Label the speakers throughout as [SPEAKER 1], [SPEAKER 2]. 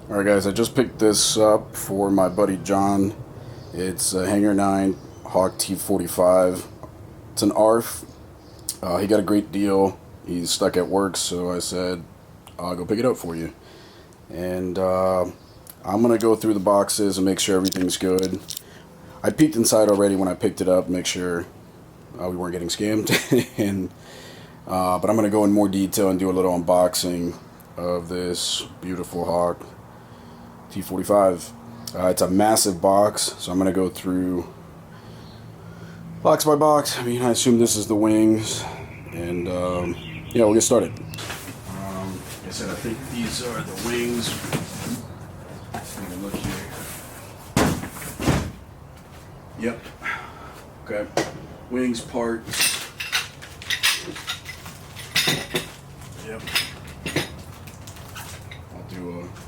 [SPEAKER 1] Alright guys, I just picked this up for my buddy John. It's a Hangar 9 Hawk T-45. It's an ARF. He got a great deal. He's stuck at work, so I said, I'll go pick it up for you. And I'm going to go through the boxes and make sure everything's good. I peeked inside already when I picked it up, make sure we weren't getting scammed. But I'm going to go in more detail and do a little unboxing of this beautiful Hawk T-45. It's a massive box, so I'm going to go through box by box. I mean, I assume this is the wings, and yeah, we'll get started. Like I said, I think these are the wings. Take a look here. Yep. Okay. Wings parts. Yep.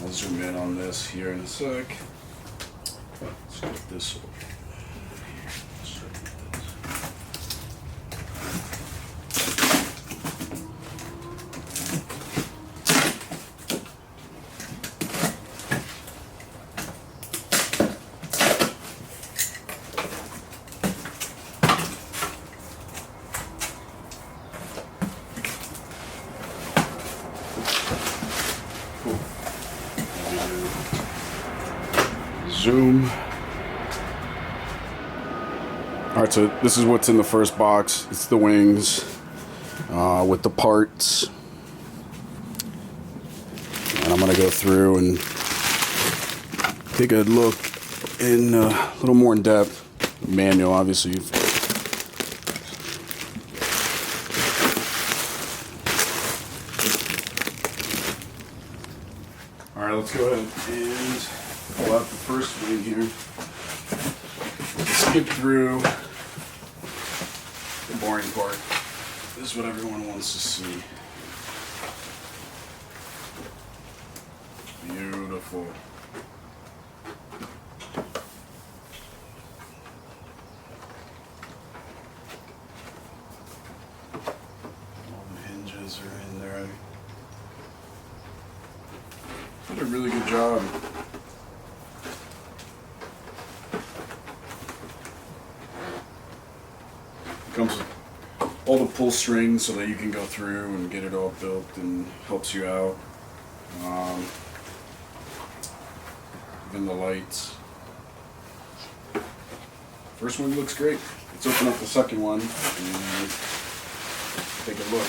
[SPEAKER 1] I'll zoom in on this here in a sec. Let's get this over here. Zoom. Alright, so this is what's in the first box. It's the wings with the parts. And I'm going to go through and take a look in a little more in depth. Manual, obviously. Alright, let's go ahead and pull out the first wing here. Skip through the boring part. This is what everyone wants to see. Beautiful. All the hinges are in there. Did a really good job. Comes with all the pull strings so that you can go through and get it all built, and helps you out. Even the lights. First one looks great. Let's open up the second one and take a look.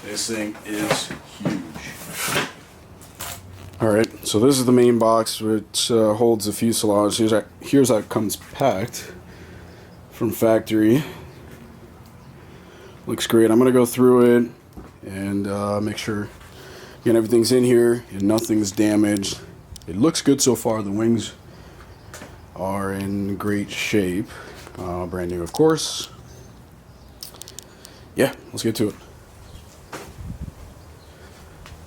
[SPEAKER 1] This thing is huge. Alright, so this is the main box, which holds the fuselage. Here's how it comes packed from factory. Looks great. I'm going to go through it and make sure again everything's in here and nothing's damaged. It looks good so far. The wings are in great shape. Brand new, of course. Yeah, let's get to it.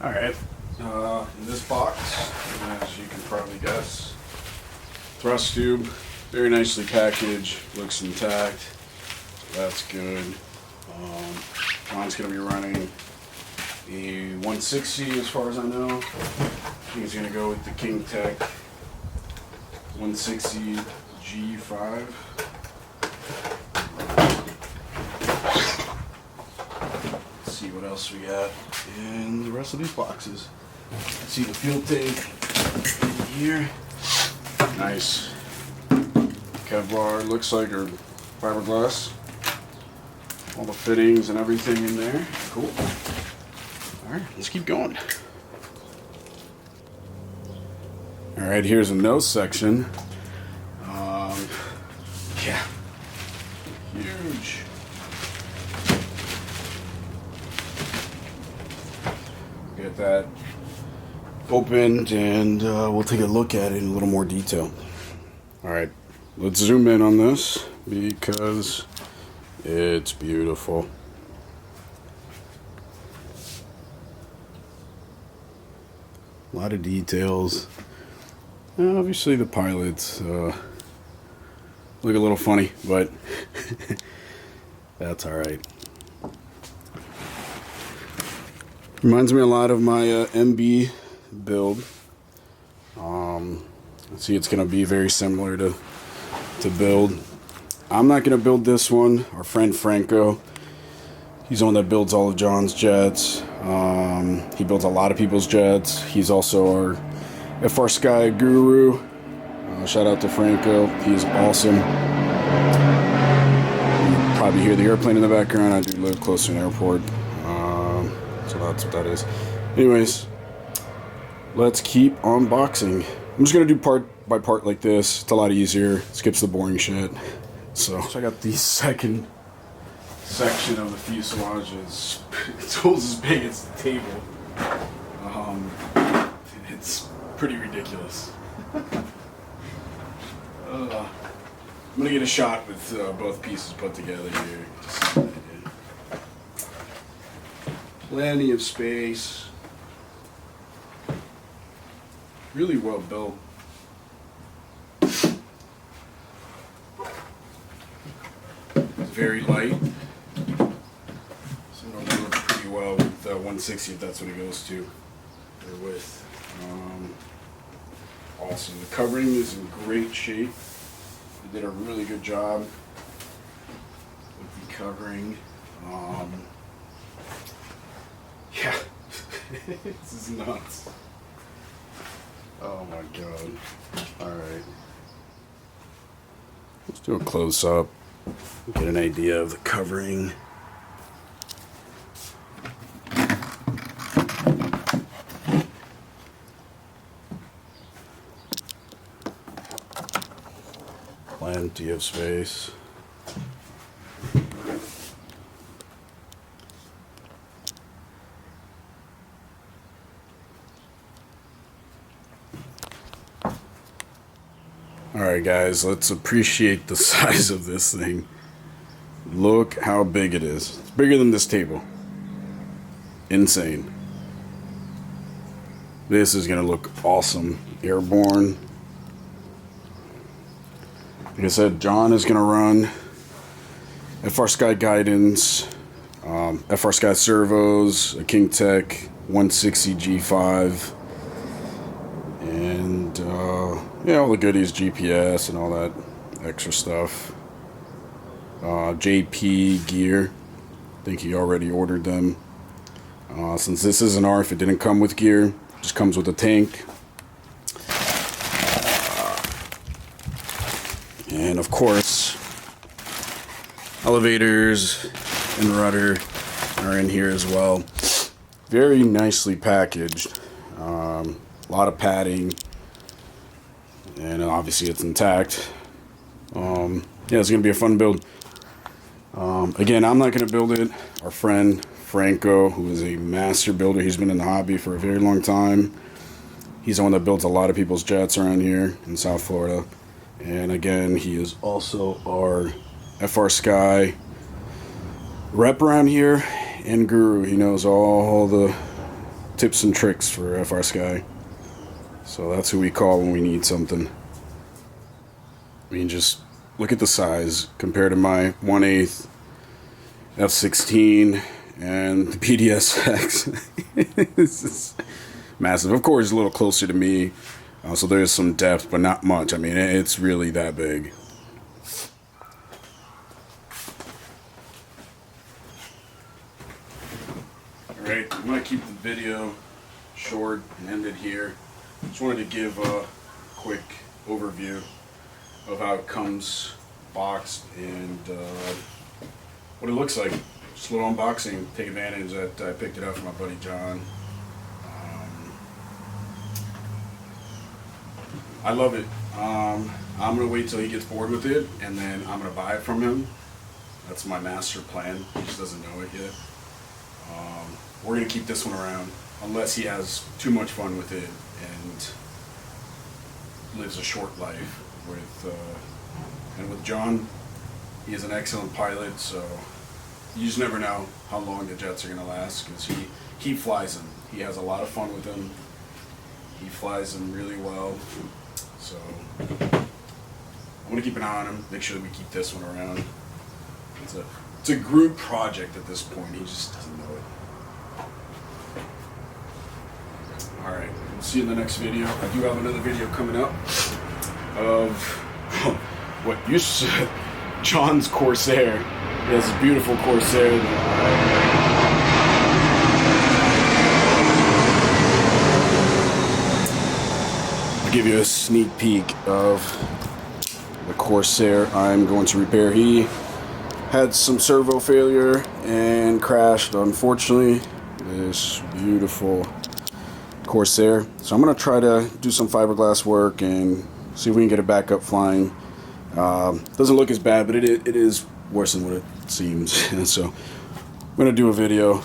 [SPEAKER 1] Alright, in this box, as you can probably guess, thrust tube. Very nicely packaged, looks intact, so that's good. Mine's going to be running a 160 as far as I know. I think it's going to go with the King Tech 160 G5. Let's see what else we got in the rest of these boxes. Let's see the fuel tank in here. Nice. Kevlar, looks like, or fiberglass. All the fittings and everything in there. Cool. Alright, let's keep going. Alright, here's a nose section. Yeah. Huge. Get that opened and we'll take a look at it in a little more detail. Alright. Let's zoom in on this because it's beautiful. A lot of details. Obviously the pilots look a little funny, but that's alright. Reminds me a lot of my MB build. See, it's going to be very similar to build. I'm not going to build this one. Our friend Franco, he's the one that builds all of John's jets. He builds a lot of people's jets. He's also our FR Sky guru. Shout out to Franco. He's awesome. You probably hear the airplane in the background. I do live close to an airport. So that's what that is. Anyways, let's keep unboxing. I'm just going to do part by part like this. It's a lot easier. Skips the boring shit. So I got the second section of the fuselage. It's almost as big as the table. It's pretty ridiculous. I'm gonna get a shot with both pieces put together here. Just so plenty of space. Really well built. It's very light. So it'll work pretty well with 160 if that's what it goes to. Or with. Awesome. The covering is in great shape. They did a really good job with the covering. Yeah, this is nuts. Oh my god. Alright. Let's do a close up. Get an idea of the covering. Plenty of space. Alright guys, let's appreciate the size of this thing. Look how big it is. It's bigger than this table. Insane. This is going to look awesome. Airborne. Like I said, John is going to run FR Sky guidance, FR Sky servos, a King Tech 160 G5, and yeah, all the goodies, GPS and all that extra stuff. JP gear, I think he already ordered them. Since this is an ARF, it didn't come with gear, it just comes with a tank. And of course, elevators and rudder are in here as well. Very nicely packaged. A lot of padding. And obviously it's intact. Yeah, it's going to be a fun build. Again, I'm not going to build it. Our friend Franco, who is a master builder, he's been in the hobby for a very long time. He's the one that builds a lot of people's jets around here in South Florida. And again, he is also our FR Sky rep around here and guru. He knows all the tips and tricks for FR Sky. So that's who we call when we need something. I mean, just look at the size compared to my 1/8 F-16 and the PDSX. This is massive. Of course, a little closer to me. So there's some depth, but not much. I mean, it's really that big. Alright, I'm going to keep the video short and end it here. Just wanted to give a quick overview of how it comes boxed and what it looks like. Just a little unboxing. Take advantage that I picked it up from my buddy John. I love it. I'm going to wait till he gets bored with it, and then I'm going to buy it from him. That's my master plan. He just doesn't know it yet. We're going to keep this one around, unless he has too much fun with it and lives a short life. And with John, he is an excellent pilot, so you just never know how long the jets are going to last, because he flies them. He has a lot of fun with them. He flies them really well. So I'm gonna keep an eye on him, make sure that we keep this one around. It's a group project at this point, he just doesn't know it. Alright. see you in the next video. I do have another video coming up of what you said, John's Corsair. He has a beautiful Corsair. I'll give you a sneak peek of the Corsair I'm going to repair. He had some servo failure and crashed, unfortunately. This beautiful Corsair. So I'm going to try to do some fiberglass work and see if we can get it back up flying. Doesn't look as bad, but it is worse than what it seems. So I'm going to do a video,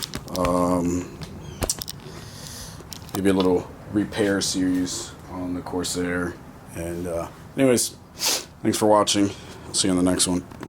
[SPEAKER 1] maybe a little repair series on the Corsair. And anyways, thanks for watching. I'll see you on the next one.